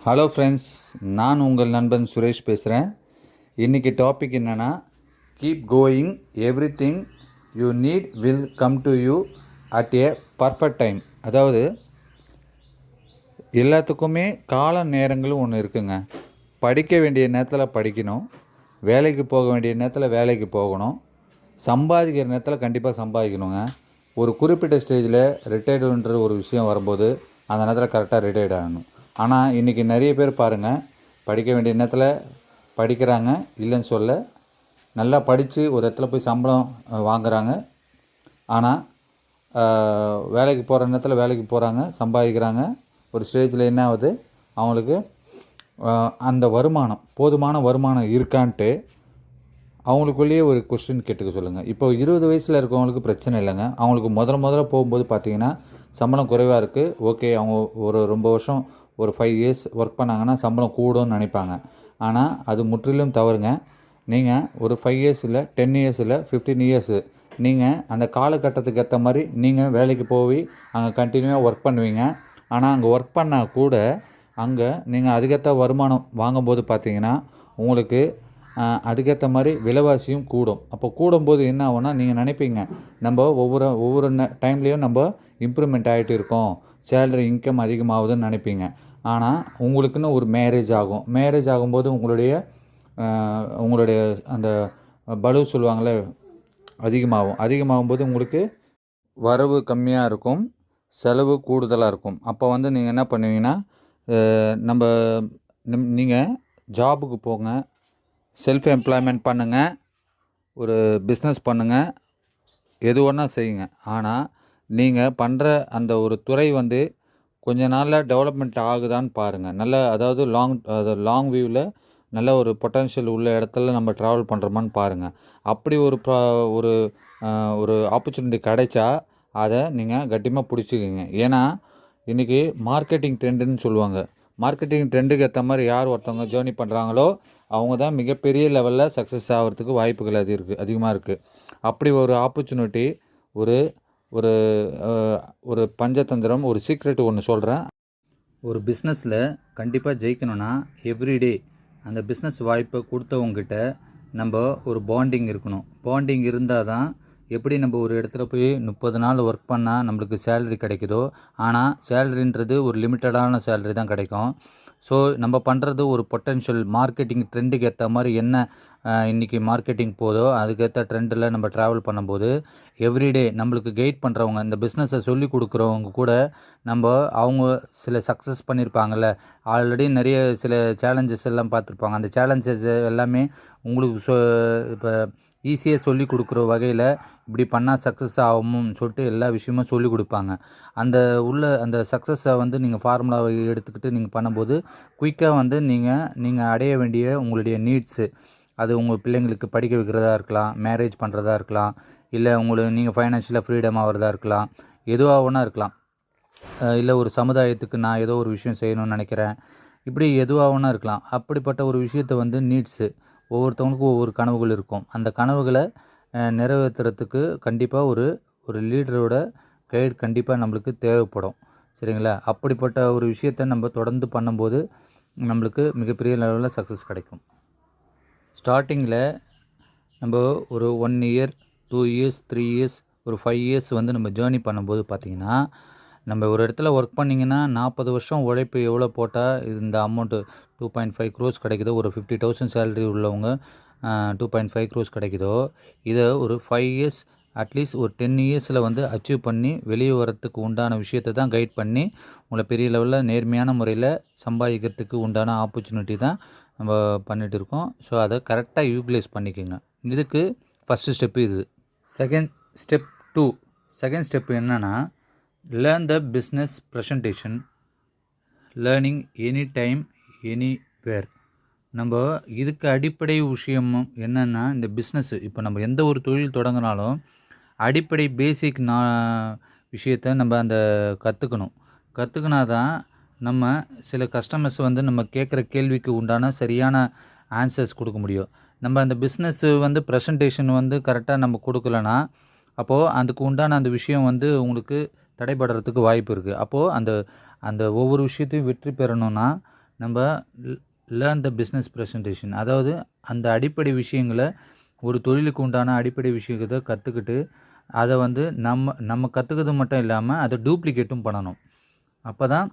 Hello friends, நான் உங்கள் நண்பன் சுரேஷ் பேசுகிறேன். இன்றைக்கி டாபிக் என்னென்னா, keep going, every thing you need will come to you at A perfect time. அதாவது எல்லாத்துக்குமே கால நேரங்களும் ஒன்று இருக்குங்க. படிக்க வேண்டிய நேரத்தில் படிக்கணும், வேலைக்கு போக வேண்டிய நேரத்தில் வேலைக்கு போகணும், சம்பாதிக்கிற நேரத்தில் கண்டிப்பாக சம்பாதிக்கணுங்க. ஒரு குறிப்பிட்ட ஸ்டேஜில் ரிட்டையர்டுன்ற ஒரு விஷயம் வரும்போது அந்த நேரத்தில் கரெக்டாக ரிட்டையர்ட் ஆகணும். ஆனால் இன்றைக்கி நிறைய பேர் பாருங்கள், படிக்க வேண்டிய நேரத்தில் படிக்கிறாங்க, இல்லைன்னு சொல்ல, நல்லா படித்து ஒரு இடத்துல போய் சம்பளம் வாங்குகிறாங்க. ஆனால் வேலைக்கு போகிற நேரத்தில் வேலைக்கு போகிறாங்க, சம்பாதிக்கிறாங்க. ஒரு ஸ்டேஜில் என்ன ஆகுது, அவங்களுக்கு அந்த வருமானம், போதுமான வருமானம் இருக்கான்ட்டு அவங்களுக்குள்ளேயே ஒரு கொஸ்டின் கேட்டுக்க சொல்லுங்கள். இப்போ 20 வயசில் இருக்கவங்களுக்கு பிரச்சனை இல்லைங்க. அவங்களுக்கு முதல்ல போகும்போது பார்த்திங்கன்னா சம்பளம் குறைவாக இருக்குது. ஓகே, அவங்க ஒரு ரொம்ப வருஷம் ஒரு 5 இயர்ஸ் ஒர்க் பண்ணாங்கன்னா சம்பளம் கூடும்னு நினைப்பாங்க. ஆனால் அது முற்றிலும் தவறுங்க. நீங்கள் ஒரு 5 இயர்ஸ் இல்லை, 10 இயர்ஸ் இல்லை, 15 இயர்ஸு நீங்கள் அந்த காலகட்டத்துக்கு ஏற்ற மாதிரி நீங்கள் வேலைக்கு போய் அங்கே கண்டினியூவாக ஒர்க் பண்ணுவீங்க. ஆனால் அங்கே ஒர்க் பண்ணால் கூட அங்கே நீங்கள் அதுக்கேற்ற வருமானம் வாங்கும்போது பார்த்தீங்கன்னா உங்களுக்கு அதுக்கேற்ற மாதிரி விலைவாசியும் கூடும். அப்போ கூடும்போது என்ன ஆகும்னா, நீங்கள் நினைப்பீங்க நம்ம ஒவ்வொரு டைம்லேயும் நம்ம இம்ப்ரூவ்மெண்ட் ஆகிட்டு இருக்கோம், சேலரி இன்கம் அதிகமாகுதுன்னு நினைப்பீங்க. ஆனால் உங்களுக்குன்னு ஒரு மேரேஜ் ஆகும். மேரேஜ் ஆகும்போது உங்களுடைய அந்த பலு சொல்லுவாங்களே அதிகமாகும்போது உங்களுக்கு வரவு கம்மியாக இருக்கும், செலவு கூடுதலாக இருக்கும். அப்போ நீங்கள் என்ன பண்ணுவீங்கன்னா, நீங்கள் ஜாபுக்கு போங்க, செல்ஃப் எம்ப்ளாய்மெண்ட் பண்ணுங்கள், ஒரு பிஸ்னஸ் பண்ணுங்கள், எது ஒன்றா செய்யுங்க. ஆனால் நீங்கள் பண்ணுற அந்த ஒரு துறை கொஞ்ச நாளில் டெவலப்மெண்ட் ஆகுதான்னு பாருங்கள். அதாவது லாங் வியூவில் நல்ல ஒரு பொட்டன்ஷியல் உள்ள இடத்துல நம்ம ட்ராவல் பண்ணுறோமான்னு பாருங்கள். அப்படி ஒரு ஒரு ஆப்பர்ச்சுனிட்டி கிடைச்சா அதை நீங்கள் கட்டியமாக பிடிச்சிக்கிங்க. ஏன்னா இன்றைக்கி மார்க்கெட்டிங் ட்ரெண்டுன்னு சொல்லுவாங்க. மார்க்கெட்டிங் ட்ரெண்டுக்கு ஏற்ற மாதிரி யார் ஒருத்தவங்க ஜேர்னி பண்ணுறாங்களோ அவங்க தான் மிகப்பெரிய லெவலில் சக்ஸஸ் ஆகிறதுக்கு வாய்ப்புகள் அதிகமாக இருக்குது. அப்படி ஒரு ஆப்பர்ச்சுனிட்டி, ஒரு ஒரு ஒரு பஞ்சதந்திரம், ஒரு சீக்ரெட் ஒன்று சொல்கிறேன். ஒரு பிஸ்னஸில் கண்டிப்பாக ஜெயிக்கணும்னா எவ்ரிடே அந்த பிஸ்னஸ் வாய்ப்பை கொடுத்தவங்ககிட்ட நம்ம ஒரு பாண்டிங் இருக்கணும். பாண்டிங் இருந்தால் தான் எப்படி நம்ம ஒரு இடத்துல போய் 30 நாள் ஒர்க் பண்ணால் நம்மளுக்கு சேலரி கிடைக்குதோ, ஆனால் சேலரின்றது ஒரு லிமிட்டடான சேலரி தான் கிடைக்கும். ஸோ நம்ம பண்ணுறது ஒரு பொட்டென்ஷியல் மார்க்கெட்டிங் ட்ரெண்டுக்கு ஏற்ற மாதிரி என்ன இன்றைக்கி மார்க்கெட்டிங் போதோ அதுக்கேற்ற ட்ரெண்டில் நம்ம ட்ராவல் பண்ணும்போது எவ்ரிடே நம்மளுக்கு கைட் பண்ணுறவங்க, இந்த பிஸ்னஸை சொல்லி கொடுக்குறவங்க கூட அவங்க சில சக்ஸஸ் பண்ணியிருப்பாங்கள்ல, ஆல்ரெடி நிறைய சில சேலஞ்சஸ் எல்லாம் பார்த்துருப்பாங்க. அந்த சேலஞ்சஸ் எல்லாமே உங்களுக்கு இப்போ ஈஸியாக சொல்லி கொடுக்குற வகையில் இப்படி பண்ணால் சக்ஸஸ் ஆகும்னு சொல்லிட்டு எல்லா விஷயமும் சொல்லி கொடுப்பாங்க. அந்த சக்ஸஸை நீங்கள் ஃபார்முலாவை எடுத்துக்கிட்டு நீங்கள் பண்ணும்போது குயிக்காக நீங்கள் அடைய வேண்டிய உங்களுடைய நீட்ஸு, அது உங்கள் பிள்ளைங்களுக்கு படிக்க வைக்கிறதா இருக்கலாம், மேரேஜ் பண்ணுறதா இருக்கலாம், இல்லை நீங்கள் ஃபைனான்ஷியலாக ஃப்ரீடம் ஆகிறதா இருக்கலாம், எதுவாக ஒன்றா இருக்கலாம், இல்லை ஒரு சமுதாயத்துக்கு நான் ஏதோ ஒரு விஷயம் செய்யணும்னு நினைக்கிறேன், இப்படி எதுவாக ஒன்றா இருக்கலாம். அப்படிப்பட்ட ஒரு விஷயத்தை நீட்ஸு, ஒவ்வொருத்தவங்களுக்கும் ஒவ்வொரு கனவுகள் இருக்கும். அந்த கனவுகளை நிறைவேற்றுறதுக்கு கண்டிப்பாக ஒரு லீடரோட கைடு கண்டிப்பாக நம்மளுக்கு தேவைப்படும். சரிங்களா? அப்படிப்பட்ட ஒரு விஷயத்தை நம்ம தொடர்ந்து பண்ணும்போது நம்மளுக்கு மிகப்பெரிய லெவலில் சக்ஸஸ் கிடைக்கும். ஸ்டார்டிங்கில் நம்ம ஒரு 1 இயர், 2 இயர்ஸ், 3 இயர்ஸ், ஒரு 5 இயர்ஸ் நம்ம ஜேர்னி பண்ணும்போது பார்த்திங்கன்னா, நம்ம ஒரு இடத்துல ஒர்க் பண்ணிங்கன்னா 40 வருஷம் உழைப்பு எவ்வளோ போட்டால் இந்த அமௌண்ட்டு 2.5 crores கிடைக்குதோ, ஒரு 50,000 சேலரி உள்ளவங்க 2.5 crores கிடைக்குதோ, இதை ஒரு 5 இயர்ஸ் அட்லீஸ்ட் ஒரு 10 இயர்ஸில் அச்சீவ் பண்ணி வெளியே வரத்துக்கு உண்டான விஷயத்தை தான் கைட் பண்ணி உங்களை பெரிய லெவலில் நேர்மையான முறையில் சம்பாதிக்கிறதுக்கு உண்டான ஆப்பர்ச்சுனிட்டி தான் நம்ம பண்ணிகிட்டு இருக்கோம். ஸோ அதை கரெக்டாக யூட்டிலைஸ் பண்ணிக்கோங்க. இதுக்கு ஃபஸ்ட்டு ஸ்டெப்பு இது. செகண்ட் ஸ்டெப் என்னென்னா, learn the business presentation, learning any time anywhere. நம்ம இதுக்கு அடிப்படை விஷயமும் என்னென்னா, இந்த பிஸ்னஸ்ஸு இப்போ நம்ம எந்த ஒரு தொழில் தொடங்கினாலும் அடிப்படை பேசிக் விஷயத்தை நம்ம கற்றுக்கினா தான் நம்ம சில கஸ்டமர்ஸ் நம்ம கேட்குற கேள்விக்கு உண்டான சரியான ஆன்சர்ஸ் கொடுக்க முடியும். நம்ம அந்த பிஸ்னஸ்ஸு ப்ரெசன்டேஷன் கரெக்டாக நம்ம கொடுக்கலனா, அப்போது அதுக்கு உண்டான அந்த விஷயம் உங்களுக்கு தடைபடுறதுக்கு வாய்ப்பு இருக்குது. அப்போது அந்த ஒவ்வொரு விஷயத்தையும் வெற்றி பெறணும்னா நம்ம லேர்ன் த பிஸ்னஸ் ப்ரெசன்டேஷன், அதாவது அந்த அடிப்படை விஷயங்களை ஒரு தொழிலுக்கு உண்டான அடிப்படை விஷயத்தை கற்றுக்கிட்டு அதை வந்து நம்ம கற்றுக்கிறது மட்டும் இல்லாமல் அதை டூப்ளிகேட்டும் பண்ணணும். அப்போ தான்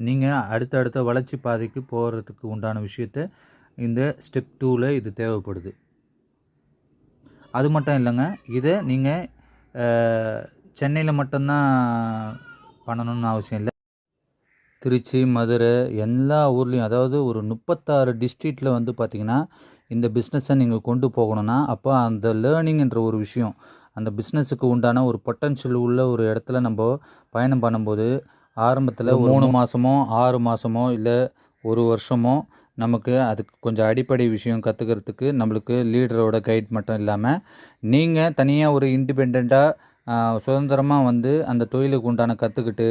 நீங்கள் அடுத்த வளர்ச்சி பாதைக்கு போகிறதுக்கு உண்டான விஷயத்த இந்த ஸ்டெப் 2ல் இது தேவைப்படுது. அது மட்டும் இல்லைங்க, இதை நீங்கள் சென்னையில் மட்டும்தான் பண்ணணும்னு அவசியம் இல்லை. திருச்சி, மதுரை எல்லா ஊர்லேயும், அதாவது ஒரு 36 டிஸ்ட்ரிக்டில் வந்து பார்த்திங்கன்னா இந்த பிஸ்னஸை நீங்கள் கொண்டு போகணுன்னா, அப்போ அந்த லேர்னிங்ன்ற ஒரு விஷயம், அந்த பிஸ்னஸுக்கு உண்டான ஒரு பொட்டன்ஷியல் உள்ள ஒரு இடத்துல நம்ம பயணம் பண்ணும்போது ஆரம்பத்தில் ஒரு 3 மாதமோ 6 மாதமோ இல்லை ஒரு வருஷமோ நமக்கு அதுக்கு கொஞ்சம் அடிப்படை விஷயம் கற்றுக்கிறதுக்கு நம்மளுக்கு லீடரோட கைட் மட்டும் இல்லாமல் நீங்கள் தனியாக ஒரு இண்டிபெண்ட்டாக சுதந்திரமாக வந்து அந்த தொழிலுக்கு உண்டான கற்றுக்கிட்டு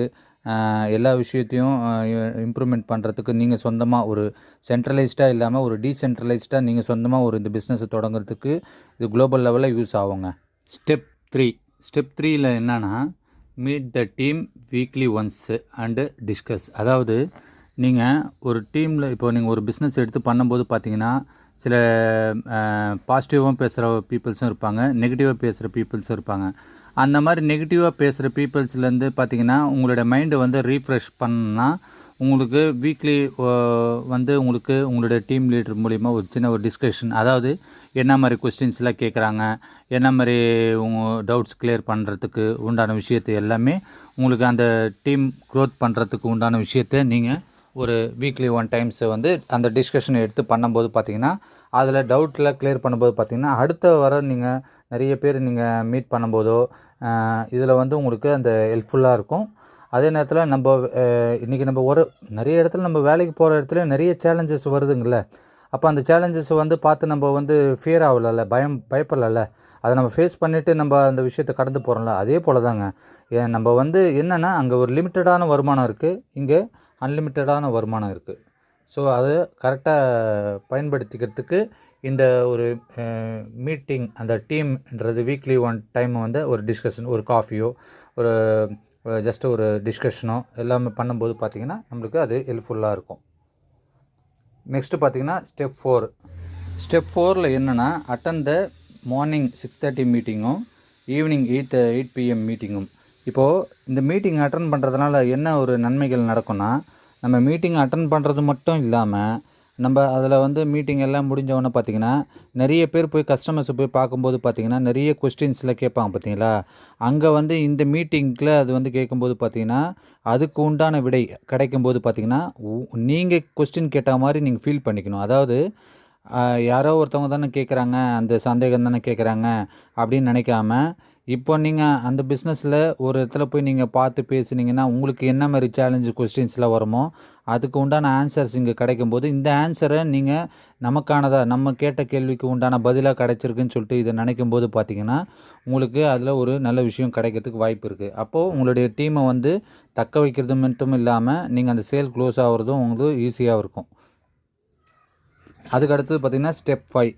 எல்லா விஷயத்தையும் இம்ப்ரூவ்மெண்ட் பண்ணுறதுக்கு நீங்கள் சொந்தமாக ஒரு சென்ட்ரலைஸ்டாக இல்லாமல் ஒரு டீசென்ட்ரலைஸ்டாக நீங்கள் சொந்தமாக ஒரு இந்த பிஸ்னஸை தொடங்குறதுக்கு இது குளோபல் லெவலில் யூஸ் ஆகுங்க. ஸ்டெப் 3யில் என்னென்னா, meet the team weekly once and discuss. அதாவது நீங்கள் ஒரு டீமில் இப்போ நீங்கள் ஒரு பிஸ்னஸ் எடுத்து பண்ணும்போது பார்த்தீங்கன்னா சில பாசிட்டிவாக பேசுகிற பீப்புள்ஸும் இருப்பாங்க, நெகட்டிவாக பேசுகிற பீப்புள்ஸும் இருப்பாங்க. அந்த மாதிரி நெகட்டிவாக பேசுகிற பீப்புள்ஸ்லேருந்து பார்த்தீங்கன்னா உங்களோட மைண்டை வந்து ரீஃப்ரெஷ் பண்ணால் உங்களுக்கு வீக்லி வந்து உங்களுக்கு உங்களுடைய டீம் லீடர் மூலிமா ஒரு சின்ன ஒரு டிஸ்கஷன், அதாவது என்ன மாதிரி கொஸ்டின்ஸ்லாம் கேட்குறாங்க, என்ன மாதிரி உங்கள் டவுட்ஸ் கிளியர் பண்ணுறதுக்கு உண்டான விஷயத்தை எல்லாமே உங்களுக்கு அந்த டீம் க்ரோத் பண்ணுறதுக்கு உண்டான விஷயத்தை நீங்கள் ஒரு வீக்லி 1 டைம்ஸ் வந்து அந்த டிஸ்கஷன் எடுத்து பண்ணும்போது பார்த்தீங்கன்னா அதில் டவுட்டில் கிளியர் பண்ணும்போது பார்த்தீங்கன்னா அடுத்த வர நீங்கள் நிறைய பேர் நீங்கள் மீட் பண்ணும்போதோ இதில் வந்து உங்களுக்கு அந்த ஹெல்ப்ஃபுல்லாக இருக்கும். அதே நேரத்தில் நம்ம இன்றைக்கி நம்ம நிறைய இடத்துல நம்ம வேலைக்கு போகிற இடத்துல நிறைய சேலஞ்சஸ் வருதுங்கள. அப்போ அந்த சேலஞ்சஸ் வந்து பார்த்து நம்ம வந்து ஃபியர் ஆகலைல்ல, பயப்படலைல்ல, அதை நம்ம ஃபேஸ் பண்ணிவிட்டு நம்ம அந்த விஷயத்தை கடந்து போகிறோம்ல. அதே போல் தாங்க நம்ம வந்து என்னென்னா அங்கே ஒரு லிமிட்டடான வருமானம் இருக்குது, இங்கே அன்லிமிட்டடான வருமானம் இருக்குது. ஸோ அதை கரெக்டாக பயன்படுத்திக்கிறதுக்கு இந்த ஒரு மீட்டிங், அந்த டீம்ன்றது வீக்லி 1 டைம் வந்து ஒரு டிஸ்கஷன், ஒரு காஃபியோ ஒரு ஜஸ்ட் ஒரு டிஸ்கஷனோ எல்லாமே பண்ணும்போது பார்த்திங்கன்னா நம்மளுக்கு அது ஹெல்ப்ஃபுல்லாக இருக்கும். நெக்ஸ்ட்டு பார்த்திங்கன்னா ஸ்டெப் 4ல் என்னென்னா, அட்டன் த மார்னிங் 6:30 மீட்டிங்கும் ஈவினிங் 8 PM மீட்டிங்கும். இப்போது இந்த மீட்டிங் அட்டன் பண்ணுறதுனால என்ன ஒரு நன்மைகள் நடக்கும்னா, நம்ம மீட்டிங் அட்டன் பண்ணுறது மட்டும் இல்லாமல் நம்ம அதில் வந்து மீட்டிங் எல்லாம் முடிஞ்சவொன்னே பார்த்திங்கன்னா நிறைய பேர் போய் கஸ்டமர்ஸை போய் பார்க்கும்போது பார்த்திங்கன்னா நிறைய கொஸ்டின்ஸில் கேட்பாங்க பார்த்தீங்களா. அங்கே வந்து இந்த மீட்டிங்கில் அது வந்து கேட்கும்போது பார்த்திங்கன்னா அதுக்கு உண்டான விடை கிடைக்கும்போது பார்த்திங்கன்னா நீங்கள் கொஸ்டின் கேட்ட மாதிரி நீங்கள் ஃபீல் பண்ணிக்கணும். அதாவது யாரோ ஒருத்தவங்க தானே கேட்குறாங்க, அந்த சந்தேகம் தானே கேட்குறாங்க அப்படின்னு நினைக்காம, இப்போ நீங்கள் அந்த பிஸ்னஸில் ஒரு இடத்துல போய் நீங்கள் பார்த்து பேசுனீங்கன்னா உங்களுக்கு என்ன மாதிரி சேலஞ்சு கொஸ்டின்ஸ்லாம் வருமோ அதுக்கு உண்டான ஆன்சர்ஸ் இங்கே கிடைக்கும்போது இந்த ஆன்சரை நீங்கள் நமக்கானதாக நம்ம கேட்ட கேள்விக்கு உண்டான பதிலாக கிடைச்சிருக்குன்னு சொல்லிட்டு இதை நினைக்கும் போது பார்த்திங்கன்னா உங்களுக்கு அதில் ஒரு நல்ல விஷயம் கிடைக்கிறதுக்கு வாய்ப்பு இருக்குது. அப்போது உங்களுடைய டீமை வந்து தக்க வைக்கிறது மட்டும் இல்லாமல் நீங்கள் அந்த சேல் க்ளோஸ் ஆகிறதும் உங்களுக்கு ஈஸியாக இருக்கும். அதுக்கு அடுத்தது பார்த்திங்கன்னா ஸ்டெப் 5.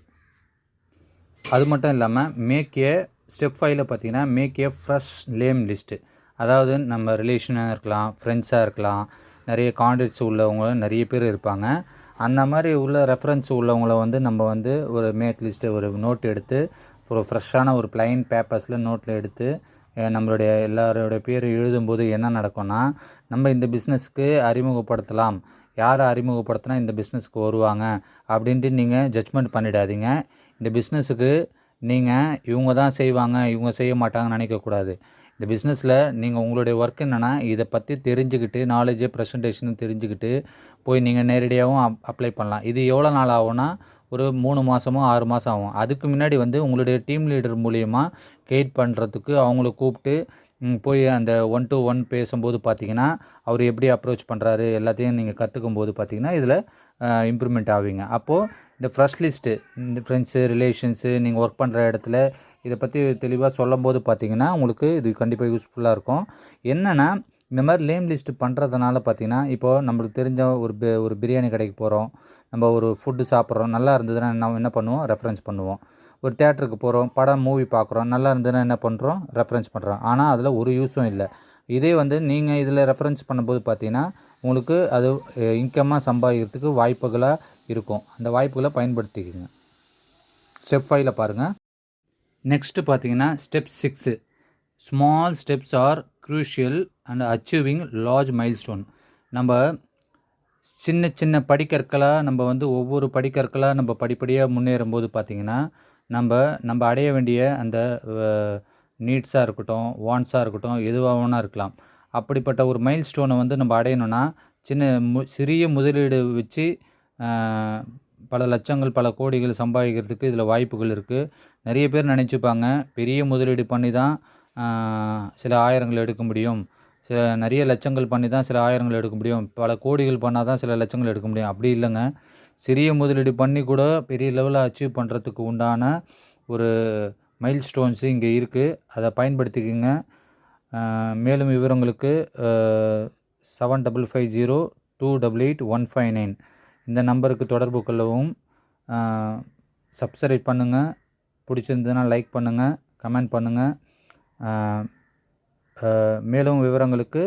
அது மட்டும் இல்லாமல் ஸ்டெப் 5ல் பார்த்தீங்கன்னா make a fresh name list. அதாவது நம்ம ரிலேஷனாக இருக்கலாம், ஃப்ரெண்ட்ஸாக இருக்கலாம், நிறைய கான்டாக்ட்ஸ் உள்ளவங்க நிறைய பேர் இருப்பாங்க. அந்த மாதிரி உள்ள ரெஃபரன்ஸ் உள்ளவங்கள வந்து நம்ம வந்து ஒரு மேக் லிஸ்ட்டு ஒரு நோட் எடுத்து ஒரு ஃப்ரெஷ்ஷான ஒரு ப்ளைன் பேப்பர்ஸில் நோட்டில் எடுத்து நம்மளுடைய எல்லாரோட பேர் எழுதும்போது என்ன நடக்கும்னா, நம்ம இந்த பிஸ்னஸ்க்கு அறிமுகப்படுத்தலாம், யாரை அறிமுகப்படுத்தினா இந்த பிஸ்னஸ்க்கு வருவாங்க அப்படின்ட்டு நீங்கள் ஜட்ஜ்மெண்ட் பண்ணிடாதீங்க. இந்த பிஸ்னஸுக்கு நீங்கள் இவங்க தான் செய்வாங்க, இவங்க செய்ய மாட்டாங்கன்னு நினைக்கக்கூடாது. இந்த பிஸ்னஸில் நீங்கள் உங்களுடைய ஒர்க் என்னென்னா இதை பற்றி தெரிஞ்சுக்கிட்டு நாலேஜே ப்ரெசன்டேஷன் தெரிஞ்சுக்கிட்டு போய் நீங்கள் நேரடியாகவும் அப்ளை பண்ணலாம். இது எவ்வளோ நாள் ஆகும்னா ஒரு 3 மாதமோ 6 மாதம் ஆகும். அதுக்கு முன்னாடி வந்து உங்களுடைய டீம் லீடர் மூலிமா கைட் பண்ணுறதுக்கு அவங்கள கூப்பிட்டு போய் அந்த 1 to 1 பேசும்போது பார்த்திங்கன்னா அவர் எப்படி அப்ரோச் பண்ணுறாரு எல்லாத்தையும் நீங்கள் கற்றுக்கும் போது பார்த்திங்கன்னா இதில் இம்ப்ரூவ்மெண்ட் ஆவீங்க. அப்போது இந்த ஃப்ரெஷ் லிஸ்ட்டு, இந்த ஃப்ரெண்ட்ஸு, ரிலேஷன்ஸு, நீங்கள் ஒர்க் பண்ணுற இடத்துல இதை பற்றி தெளிவாக சொல்லும்போது பார்த்திங்கன்னா உங்களுக்கு இது கண்டிப்பாக யூஸ்ஃபுல்லாக இருக்கும். என்னென்னா இந்த மாதிரி நேம் லிஸ்ட்டு பண்ணுறதுனால பார்த்திங்கன்னா இப்போது நம்மளுக்கு தெரிஞ்ச ஒரு பிரியாணி கடைக்கு போகிறோம், நம்ம ஒரு ஃபுட்டு சாப்பிட்றோம், நல்லா இருந்ததுன்னா நம்ம என்ன பண்ணுவோம், ரெஃபரன்ஸ் பண்ணுவோம். ஒரு தேட்டருக்கு போகிறோம், மூவி பார்க்குறோம், நல்லா இருந்ததுன்னா என்ன பண்ணுறோம், ரெஃபரன்ஸ் பண்ணுறோம். ஆனால் அதில் ஒரு யூஸும் இல்லை. இதே வந்து நீங்கள் இதில் ரெஃபரன்ஸ் பண்ணும்போது பார்த்திங்கன்னா உங்களுக்கு அது இன்கம்மாக சம்பாதிக்கிறதுக்கு வாய்ப்புகளாக இருக்கும். அந்த வாய்ப்புகளை பயன்படுத்திக்கோங்க. ஸ்டெப் 5ல் பாருங்கள். நெக்ஸ்ட்டு பார்த்தீங்கன்னா step 6, small steps R crucial and achieving large milestone. நம்ம சின்ன சின்ன படிக்கற்களாக நம்ம ஒவ்வொரு படிக்கற்களாக நம்ம படிப்படியாக முன்னேறும்போது பார்த்திங்கன்னா நம்ம அடைய வேண்டிய அந்த நீட்ஸாக இருக்கட்டும், வாண்ட்ஸாக இருக்கட்டும், எதுவாக வேணா இருக்கலாம். அப்படிப்பட்ட ஒரு மைல் ஸ்டோனை நம்ம அடையணும்னா சிறிய முதலீடு வச்சு பல லட்சங்கள் பல கோடிகள் சம்பாதிக்கிறதுக்கு இதில் வாய்ப்புகள் இருக்குது. நிறைய பேர் நினச்சிப்பாங்க பெரிய முதலீடு பண்ணி தான் சில ஆயிரங்கள் எடுக்க முடியும், நிறைய லட்சங்கள் பண்ணி தான் சில ஆயிரங்கள் எடுக்க முடியும், பல கோடிகள் பண்ணால் தான் சில லட்சங்கள் எடுக்க முடியும். அப்படி இல்லைங்க. சிறிய முதலீடு பண்ணி கூட பெரிய லெவலில் அச்சீவ் பண்ணுறதுக்கு உண்டான ஒரு மைல் ஸ்டோன்ஸு இங்கே இருக்குது. அதை பயன்படுத்திக்கோங்க. மேலும் விவரங்களுக்கு 7550288159 இந்த நம்பருக்கு தொடர்பு கொள்ளவும். சப்ஸ்கிரைப் பண்ணுங்கள். பிடிச்சிருந்ததுன்னா லைக் பண்ணுங்கள், கமெண்ட் பண்ணுங்கள். மேலும் விவரங்களுக்கு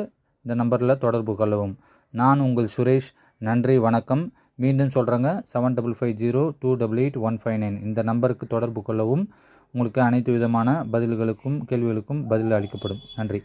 இந்த நம்பரில் தொடர்பு கொள்ளவும். நான் உங்கள் சுரேஷ். நன்றி, வணக்கம். மீண்டும் சொல்கிறேங்க, 7550288159 இந்த நம்பருக்கு தொடர்பு கொள்ளவும். உங்களுக்கு அனைத்து விதமான பதில்களுக்கும் கேள்விகளுக்கும் பதில் அளிக்கப்படும். நன்றி.